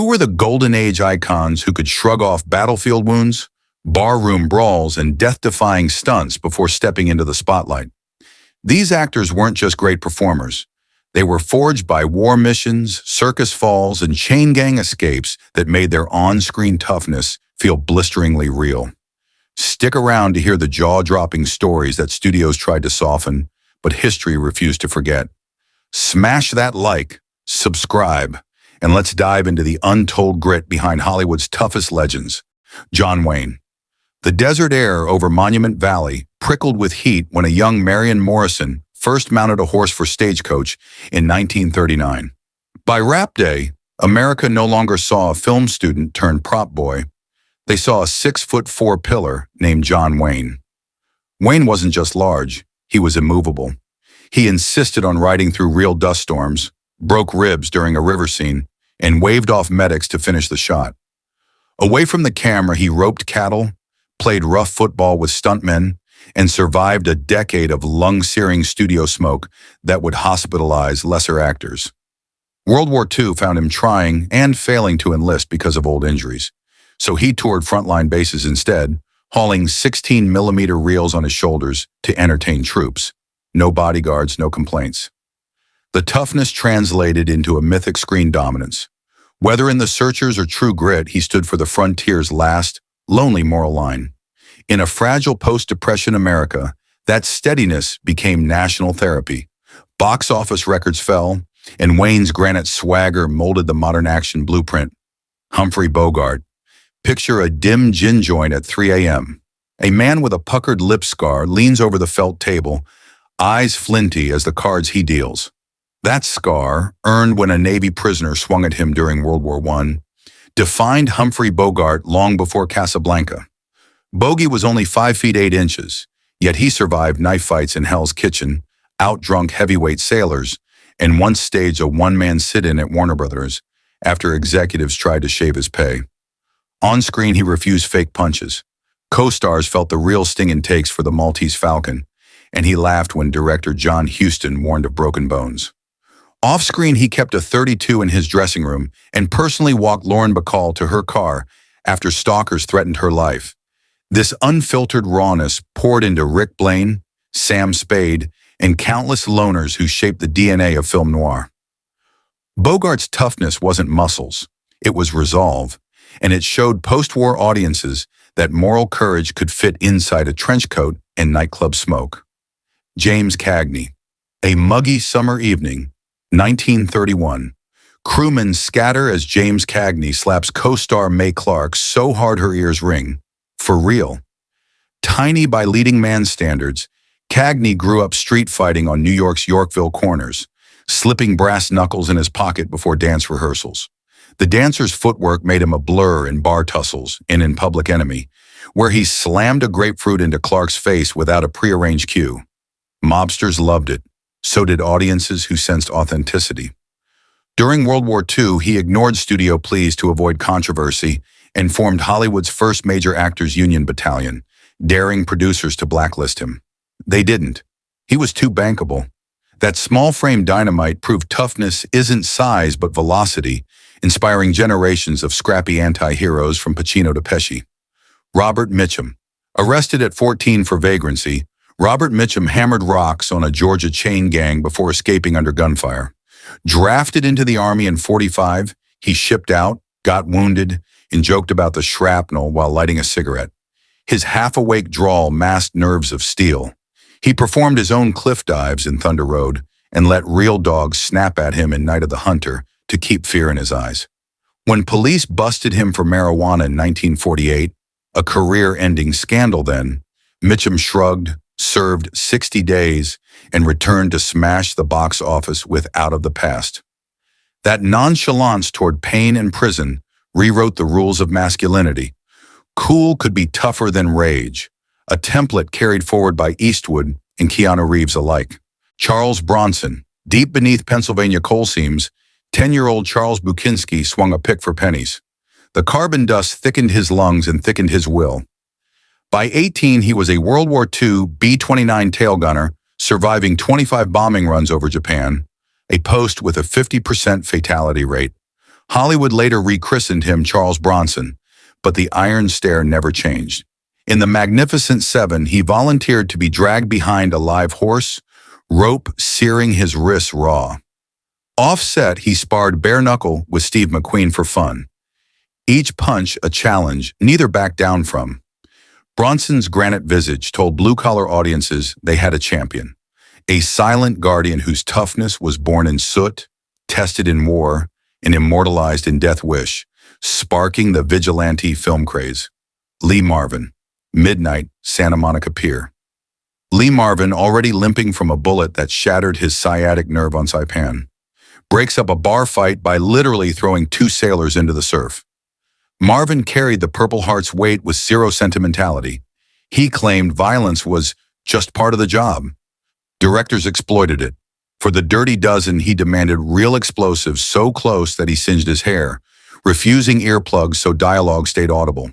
Who were the golden age icons who could shrug off battlefield wounds, barroom brawls, and death-defying stunts before stepping into the spotlight? These actors weren't just great performers. They were forged by war missions, circus falls, and chain gang escapes that made their on-screen toughness feel blisteringly real. Stick around to hear the jaw-dropping stories that studios tried to soften, but history refused to forget. Smash that like, subscribe, and let's dive into the untold grit behind Hollywood's toughest legends. John Wayne. The desert air over Monument Valley prickled with heat when a young Marion Morrison first mounted a horse for Stagecoach in 1939. By Rap Day, America no longer saw a film student turned prop boy. They saw a 6'4" pillar named John Wayne. Wayne wasn't just large, he was immovable. He insisted on riding through real dust storms, broke ribs during a river scene, and waved off medics to finish the shot. Away from the camera, he roped cattle, played rough football with stuntmen, and survived a decade of lung-searing studio smoke that would hospitalize lesser actors. World War II found him trying and failing to enlist because of old injuries, so he toured frontline bases instead, hauling 16mm reels on his shoulders to entertain troops. No bodyguards, no complaints. The toughness translated into a mythic screen dominance. Whether in The Searchers or True Grit, he stood for the frontier's last, lonely moral line. In a fragile post-Depression America, that steadiness became national therapy. Box office records fell, and Wayne's granite swagger molded the modern action blueprint. Humphrey Bogart. Picture a dim gin joint at 3 a.m. A man with a puckered lip scar leans over the felt table, eyes flinty as the cards he deals. That scar, earned when a Navy prisoner swung at him during World War I, defined Humphrey Bogart long before Casablanca. Bogey was only 5 feet 8 inches, yet he survived knife fights in Hell's Kitchen, outdrunk heavyweight sailors, and once staged a one-man sit-in at Warner Brothers after executives tried to shave his pay. On screen, he refused fake punches. Co-stars felt the real sting in takes for the Maltese Falcon, and he laughed when director John Huston warned of broken bones. Off-screen, he kept a .32 in his dressing room and personally walked Lauren Bacall to her car after stalkers threatened her life. This unfiltered rawness poured into Rick Blaine, Sam Spade, and countless loners who shaped the DNA of film noir. Bogart's toughness wasn't muscles, it was resolve, and it showed post-war audiences that moral courage could fit inside a trench coat and nightclub smoke. James Kagny. A muggy summer evening, 1931. Crewmen scatter as James Kagny slaps co-star Mae Clarke so hard her ears ring. For real. Tiny by leading man standards, Kagny grew up street fighting on New York's Yorkville corners, slipping brass knuckles in his pocket before dance rehearsals. The dancer's footwork made him a blur in bar tussles and in Public Enemy, where he slammed a grapefruit into Clarke's face without a prearranged cue. Mobsters loved it. So did audiences who sensed authenticity. During World War II, he ignored studio pleas to avoid controversy and formed Hollywood's first major actors union battalion, daring producers to blacklist him. They didn't. He was too bankable. That small-frame dynamite proved toughness isn't size but velocity, inspiring generations of scrappy anti-heroes from Pacino to Pesci. Robert Mitchum. Arrested at 14 for vagrancy, Robert Mitchum hammered rocks on a Georgia chain gang before escaping under gunfire. Drafted into the Army in '45, he shipped out, got wounded, and joked about the shrapnel while lighting a cigarette. His half-awake drawl masked nerves of steel. He performed his own cliff dives in Thunder Road and let real dogs snap at him in Night of the Hunter to keep fear in his eyes. When police busted him for marijuana in 1948, a career-ending scandal then, Mitchum shrugged, served 60 days, and returned to smash the box office with Out of the Past. That nonchalance toward pain and prison rewrote the rules of masculinity. Cool could be tougher than rage, a template carried forward by Eastwood and Keanu Reeves alike. Charles Bronson. Deep beneath Pennsylvania coal seams, 10-year-old Charles Bukinski swung a pick for pennies. The carbon dust thickened his lungs and thickened his will. By 18, he was a World War II B-29 tail gunner, surviving 25 bombing runs over Japan, a post with a 50% fatality rate. Hollywood later rechristened him Charles Bronson, but the iron stare never changed. In The Magnificent Seven, he volunteered to be dragged behind a live horse, rope searing his wrists raw. Off-set, he sparred bare-knuckle with Steve McQueen for fun. Each punch a challenge, neither backed down from. Bronson's granite visage told blue-collar audiences they had a champion, a silent guardian whose toughness was born in soot, tested in war, and immortalized in Death Wish, sparking the vigilante film craze. Lee Marvin, Midnight, Santa Monica Pier. Lee Marvin, already limping from a bullet that shattered his sciatic nerve on Saipan, breaks up a bar fight by literally throwing two sailors into the surf. Marvin carried the Purple Heart's weight with zero sentimentality. He claimed violence was just part of the job. Directors exploited it. For The Dirty Dozen, he demanded real explosives so close that he singed his hair, refusing earplugs so dialogue stayed audible.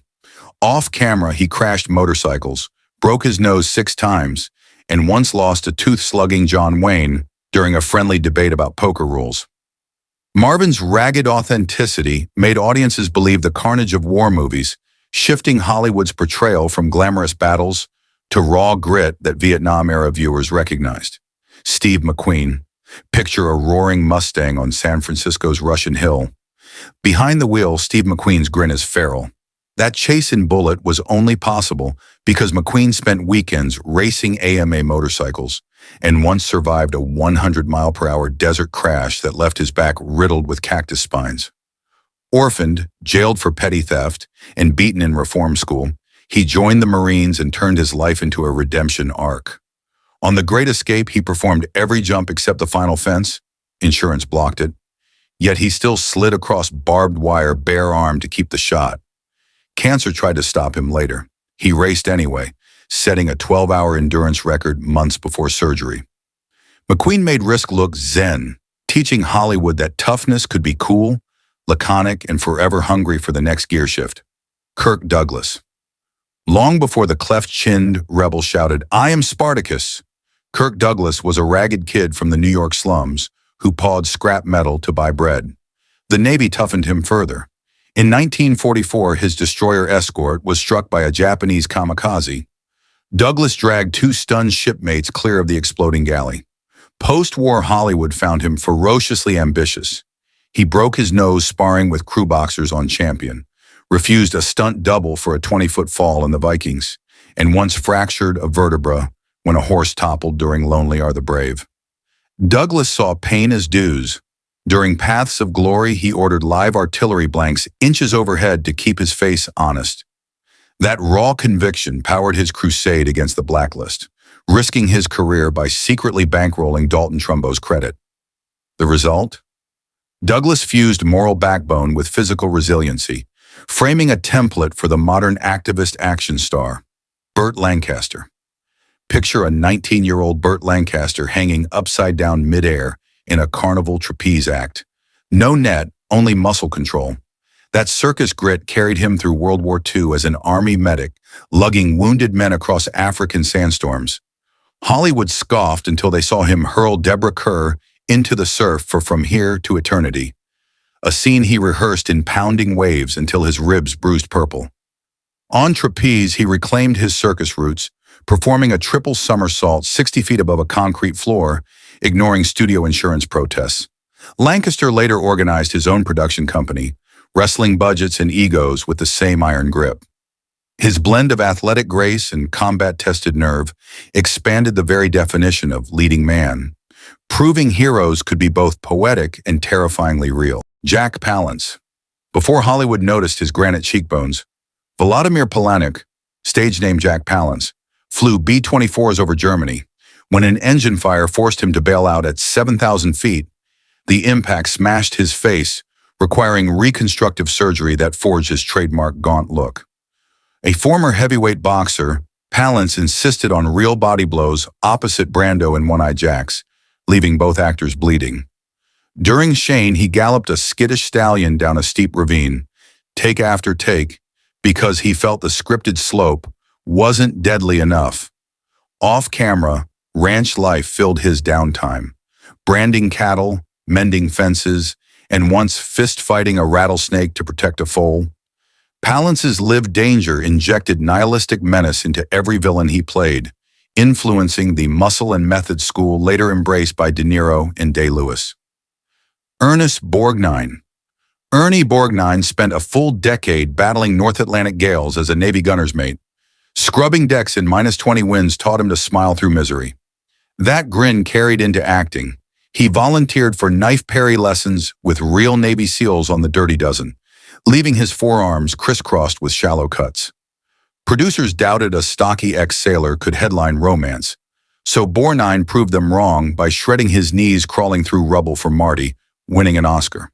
Off camera, he crashed motorcycles, broke his nose 6 times, and once lost a tooth-slugging John Wayne during a friendly debate about poker rules. Marvin's ragged authenticity made audiences believe the carnage of war movies, shifting Hollywood's portrayal from glamorous battles to raw grit that Vietnam-era viewers recognized. Steve McQueen, picture a roaring Mustang on San Francisco's Russian Hill. Behind the wheel, Steve McQueen's grin is feral. That chase in Bullet was only possible because McQueen spent weekends racing AMA motorcycles and once survived a 100-mile-per-hour desert crash that left his back riddled with cactus spines. Orphaned, jailed for petty theft, and beaten in reform school, he joined the Marines and turned his life into a redemption arc. On The Great Escape, he performed every jump except the final fence. Insurance blocked it. Yet he still slid across barbed wire bare-armed to keep the shot. Cancer tried to stop him later. He raced anyway, setting a 12-hour endurance record months before surgery. McQueen made risk look zen, teaching Hollywood that toughness could be cool, laconic, and forever hungry for the next gear shift. Kirk Douglas. Long before the cleft-chinned rebel shouted, "I am Spartacus," Kirk Douglas was a ragged kid from the New York slums who pawed scrap metal to buy bread. The Navy toughened him further. In 1944, his destroyer escort was struck by a Japanese kamikaze. Douglas dragged 2 stunned shipmates clear of the exploding galley. Post-war Hollywood found him ferociously ambitious. He broke his nose sparring with crew boxers on Champion, refused a stunt double for a 20-foot fall in the Vikings, and once fractured a vertebra when a horse toppled during Lonely Are the Brave. Douglas saw pain as dues. During Paths of Glory, he ordered live artillery blanks inches overhead to keep his face honest. That raw conviction powered his crusade against the blacklist, risking his career by secretly bankrolling Dalton Trumbo's credit. The result? Douglas fused moral backbone with physical resiliency, framing a template for the modern activist action star, Bert Lancaster. Picture a 19-year-old Bert Lancaster hanging upside down midair in a carnival trapeze act. No net, only muscle control. That circus grit carried him through World War II as an army medic, lugging wounded men across African sandstorms. Hollywood scoffed until they saw him hurl Deborah Kerr into the surf for From Here to Eternity, a scene he rehearsed in pounding waves until his ribs bruised purple. On trapeze, he reclaimed his circus roots, performing a triple somersault 60 feet above a concrete floor, ignoring studio insurance protests. Lancaster later organized his own production company, wrestling budgets and egos with the same iron grip. His blend of athletic grace and combat-tested nerve expanded the very definition of leading man, proving heroes could be both poetic and terrifyingly real. Jack Palance. Before Hollywood noticed his granite cheekbones, Vladimir Palance, stage name Jack Palance, flew B-24s over Germany. When an engine fire forced him to bail out at 7,000 feet, the impact smashed his face, requiring reconstructive surgery that forged his trademark gaunt look. A former heavyweight boxer, Palance insisted on real body blows opposite Brando and One-Eye Jacks, leaving both actors bleeding. During Shane, he galloped a skittish stallion down a steep ravine, take after take, because he felt the scripted slope wasn't deadly enough. Off-camera, ranch life filled his downtime, branding cattle, mending fences, and once fist-fighting a rattlesnake to protect a foal. Palance's lived danger injected nihilistic menace into every villain he played, influencing the muscle and method school later embraced by De Niro and Day-Lewis. Ernie Borgn. Ernie Borgn spent a full decade battling North Atlantic gales as a Navy gunner's mate. Scrubbing decks in -20 winds taught him to smile through misery. That grin carried into acting. He volunteered for knife parry lessons with real Navy SEALs on the Dirty Dozen, leaving his forearms crisscrossed with shallow cuts. Producers doubted a stocky ex-sailor could headline romance, so Borgn proved them wrong by shredding his knees crawling through rubble for Marty, winning an Oscar.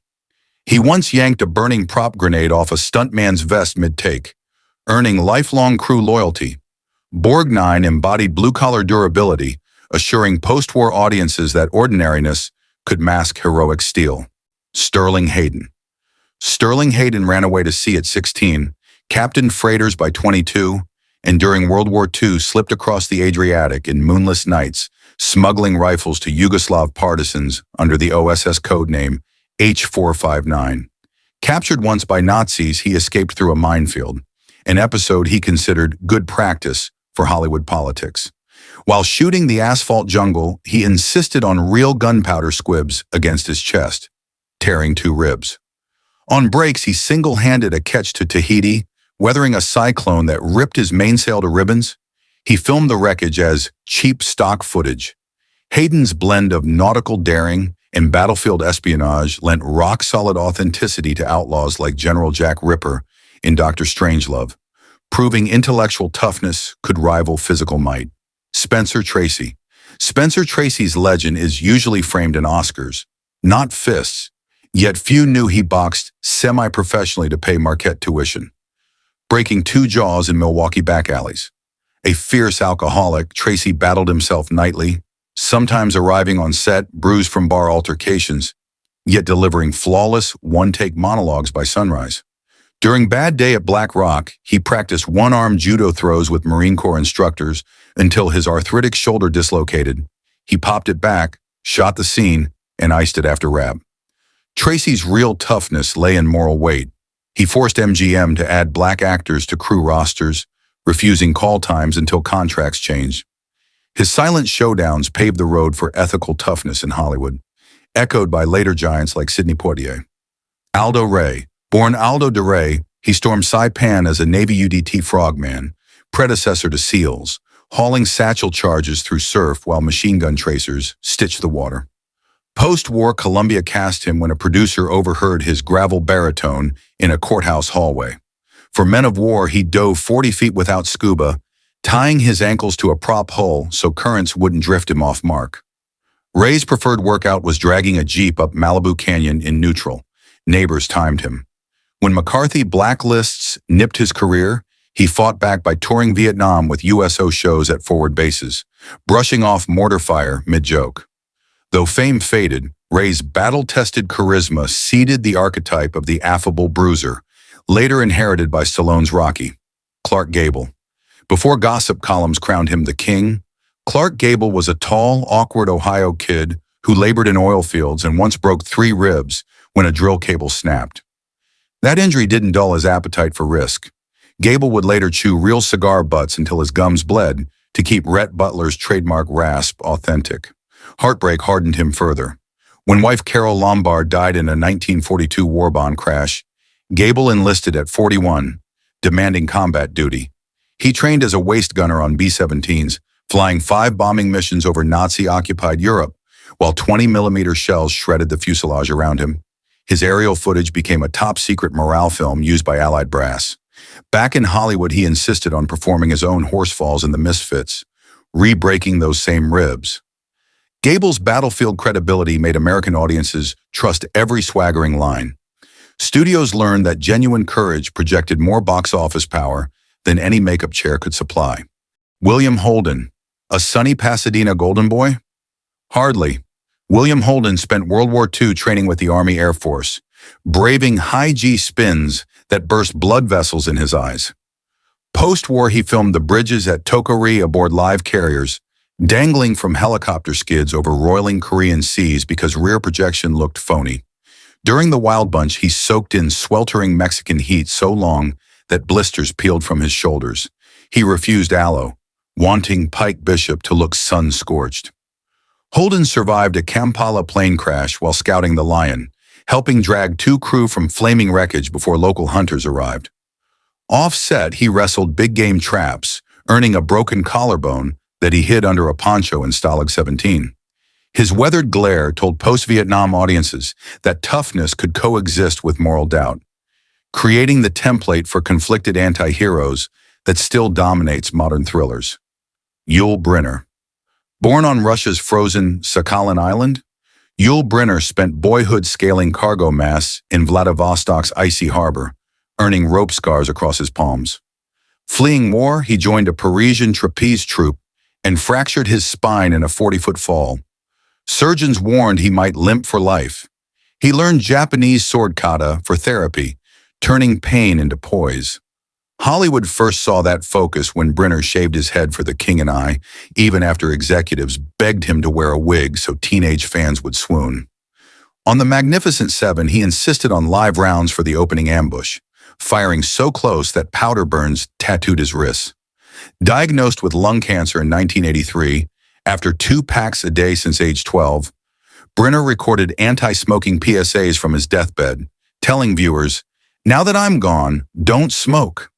He once yanked a burning prop grenade off a stuntman's vest mid-take, earning lifelong crew loyalty. Borgn embodied blue-collar durability, assuring post-war audiences that ordinariness could mask heroic steel. Sterling Hayden. Sterling Hayden ran away to sea at 16, captained freighters by 22, and during World War II slipped across the Adriatic in moonless nights, smuggling rifles to Yugoslav partisans under the OSS codename H459. Captured once by Nazis, he escaped through a minefield, an episode he considered good practice for Hollywood politics. While shooting the asphalt jungle, he insisted on real gunpowder squibs against his chest, tearing 2 ribs. On breaks, he single-handed a catch to Tahiti, weathering a cyclone that ripped his mainsail to ribbons. He filmed the wreckage as cheap stock footage. Hayden's blend of nautical daring and battlefield espionage lent rock-solid authenticity to outlaws like General Jack Ripper in Dr. Strangelove, proving intellectual toughness could rival physical might. Spencer Tracy. Spencer Tracy's legend is usually framed in Oscars, not fists, yet few knew he boxed semi-professionally to pay Marquette tuition, breaking 2 jaws in Milwaukee back alleys. A fierce alcoholic, Tracy battled himself nightly, sometimes arriving on set bruised from bar altercations, yet delivering flawless, one-take monologues by sunrise. During Bad Day at Black Rock, he practiced one-arm judo throws with Marine Corps instructors until his arthritic shoulder dislocated. He popped it back, shot the scene, and iced it after wrap. Tracy's real toughness lay in moral weight. He forced MGM to add black actors to crew rosters, refusing call times until contracts changed. His silent showdowns paved the road for ethical toughness in Hollywood, echoed by later giants like Sidney Poitier. Aldo Ray. Born Aldo Ray, he stormed Saipan as a Navy UDT frogman, predecessor to SEALs, hauling satchel charges through surf while machine gun tracers stitched the water. Post-war, Columbia cast him when a producer overheard his gravel baritone in a courthouse hallway. For Men of War, he dove 40 feet without scuba, tying his ankles to a prop hull so currents wouldn't drift him off mark. Ray's preferred workout was dragging a Jeep up Malibu Canyon in neutral. Neighbors timed him. When McCarthy blacklists nipped his career, he fought back by touring Vietnam with USO shows at forward bases, brushing off mortar fire mid-joke. Though fame faded, Ray's battle-tested charisma seeded the archetype of the affable bruiser, later inherited by Stallone's Rocky. Clark Gable. Before gossip columns crowned him the king, Clark Gable was a tall, awkward Ohio kid who labored in oil fields and once broke 3 ribs when a drill cable snapped. That injury didn't dull his appetite for risk. Gable would later chew real cigar butts until his gums bled to keep Rhett Butler's trademark rasp authentic. Heartbreak hardened him further. When wife Carol Lombard died in a 1942 war bond crash, Gable enlisted at 41, demanding combat duty. He trained as a waist gunner on B-17s, flying 5 bombing missions over Nazi-occupied Europe, while 20mm shells shredded the fuselage around him. His aerial footage became a top-secret morale film used by Allied brass. Back in Hollywood, he insisted on performing his own horse falls in The Misfits, re-breaking those same ribs. Gable's battlefield credibility made American audiences trust every swaggering line. Studios learned that genuine courage projected more box office power than any makeup chair could supply. William Holden, a sunny Pasadena golden boy? Hardly. William Holden spent World War II training with the Army Air Force, braving high-G spins that burst blood vessels in his eyes. Post-war, he filmed the bridges at Tokari aboard live carriers, dangling from helicopter skids over roiling Korean seas because rear projection looked phony. During the Wild Bunch, he soaked in sweltering Mexican heat so long that blisters peeled from his shoulders. He refused aloe, wanting Pike Bishop to look sun-scorched. Holden survived a Kampala plane crash while scouting the Lion, helping drag 2 crew from flaming wreckage before local hunters arrived. Off-set, he wrestled big-game traps, earning a broken collarbone that he hid under a poncho in Stalag 17. His weathered glare told post-Vietnam audiences that toughness could coexist with moral doubt, creating the template for conflicted anti-heroes that still dominates modern thrillers. Ule Briner. Born on Russia's frozen Sakhalin Island, Ule Briner spent boyhood scaling cargo masts in Vladivostok's icy harbor, earning rope scars across his palms. Fleeing war, he joined a Parisian trapeze troupe and fractured his spine in a 40-foot fall. Surgeons warned he might limp for life. He learned Japanese sword kata for therapy, turning pain into poise. Hollywood first saw that focus when Briner shaved his head for The King and I, even after executives begged him to wear a wig so teenage fans would swoon. On The Magnificent Seven, he insisted on live rounds for the opening ambush, firing so close that powder burns tattooed his wrists. Diagnosed with lung cancer in 1983, after 2 packs a day since age 12, Briner recorded anti-smoking PSAs from his deathbed, telling viewers, "Now that I'm gone, don't smoke."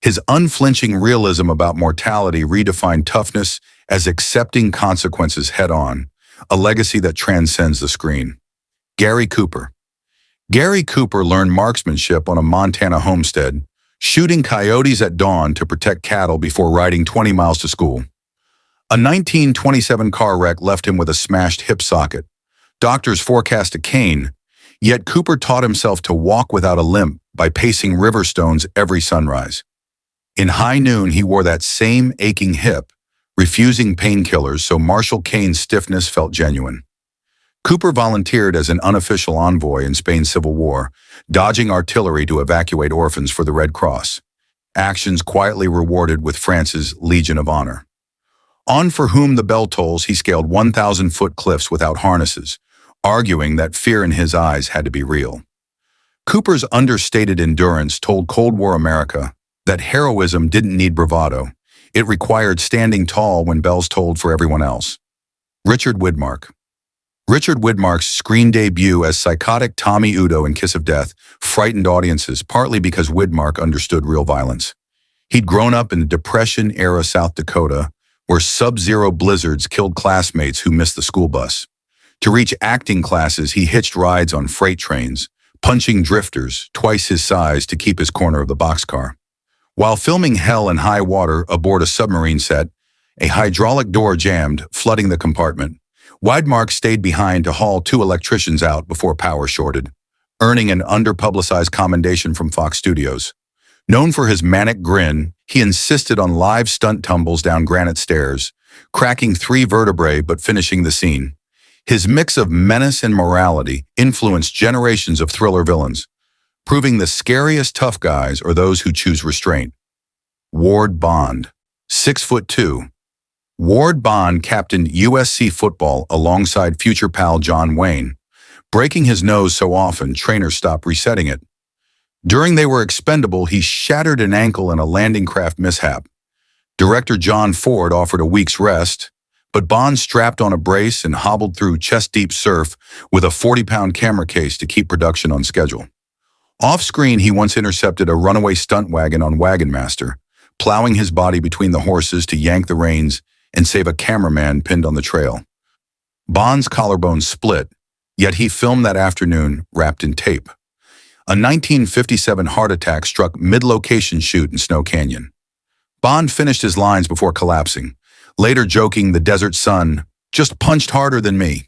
His unflinching realism about mortality redefined toughness as accepting consequences head-on, a legacy that transcends the screen. Gary Cooper. Gary Cooper learned marksmanship on a Montana homestead, shooting coyotes at dawn to protect cattle before riding 20 miles to school. A 1927 car wreck left him with a smashed hip socket. Doctors forecast a cane, yet Cooper taught himself to walk without a limp by pacing river stones every sunrise. In high noon, he wore that same aching hip, refusing painkillers so Marshal Kane's stiffness felt genuine. Cooper volunteered as an unofficial envoy in Spain's Civil War, dodging artillery to evacuate orphans for the Red Cross, actions quietly rewarded with France's Legion of Honor. On For Whom the Bell Tolls, he scaled 1,000-foot cliffs without harnesses, arguing that fear in his eyes had to be real. Cooper's understated endurance told Cold War America that heroism didn't need bravado. It required standing tall when bells tolled for everyone else. Richard Widmark. Richard Widmark's screen debut as psychotic Tommy Udo in Kiss of Death frightened audiences, partly because Widmark understood real violence. He'd grown up in Depression-era South Dakota, where sub-zero blizzards killed classmates who missed the school bus. To reach acting classes, he hitched rides on freight trains, punching drifters twice his size to keep his corner of the boxcar. While filming Hell and High Water aboard a submarine set, a hydraulic door jammed, flooding the compartment. Widmark stayed behind to haul 2 electricians out before power shorted, earning an underpublicized commendation from Fox Studios. Known for his manic grin, he insisted on live stunt tumbles down granite stairs, cracking 3 vertebrae but finishing the scene. His mix of menace and morality influenced generations of thriller villains, proving the scariest tough guys are those who choose restraint. Ward Bond, 6'2". Ward Bond captained USC football alongside future pal John Wayne, breaking his nose so often trainers stopped resetting it. During They Were Expendable, he shattered an ankle in a landing craft mishap. Director John Ford offered a week's rest, but Bond strapped on a brace and hobbled through chest-deep surf with a 40-pound camera case to keep production on schedule. Off-screen, he once intercepted a runaway stunt wagon on Wagon Master, plowing his body between the horses to yank the reins and save a cameraman pinned on the trail. Bond's collarbone split, yet he filmed that afternoon wrapped in tape. A 1957 heart attack struck mid-location shoot in Snow Canyon. Bond finished his lines before collapsing, later joking the desert sun just punched harder than me.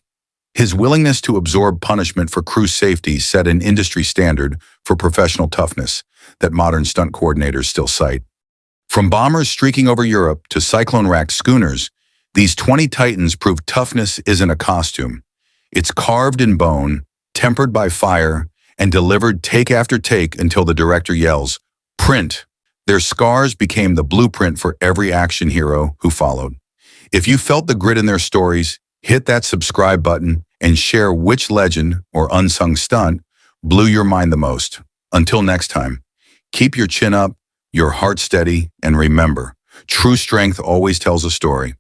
His willingness to absorb punishment for crew safety set an industry standard for professional toughness that modern stunt coordinators still cite. From bombers streaking over Europe to cyclone-racked schooners, these 20 titans prove toughness isn't a costume. It's carved in bone, tempered by fire, and delivered take after take until the director yells, "Print." Their scars became the blueprint for every action hero who followed. If you felt the grit in their stories, hit that subscribe button and share which legend or unsung stunt blew your mind the most. Until next time, keep your chin up, your heart steady, and remember, true strength always tells a story.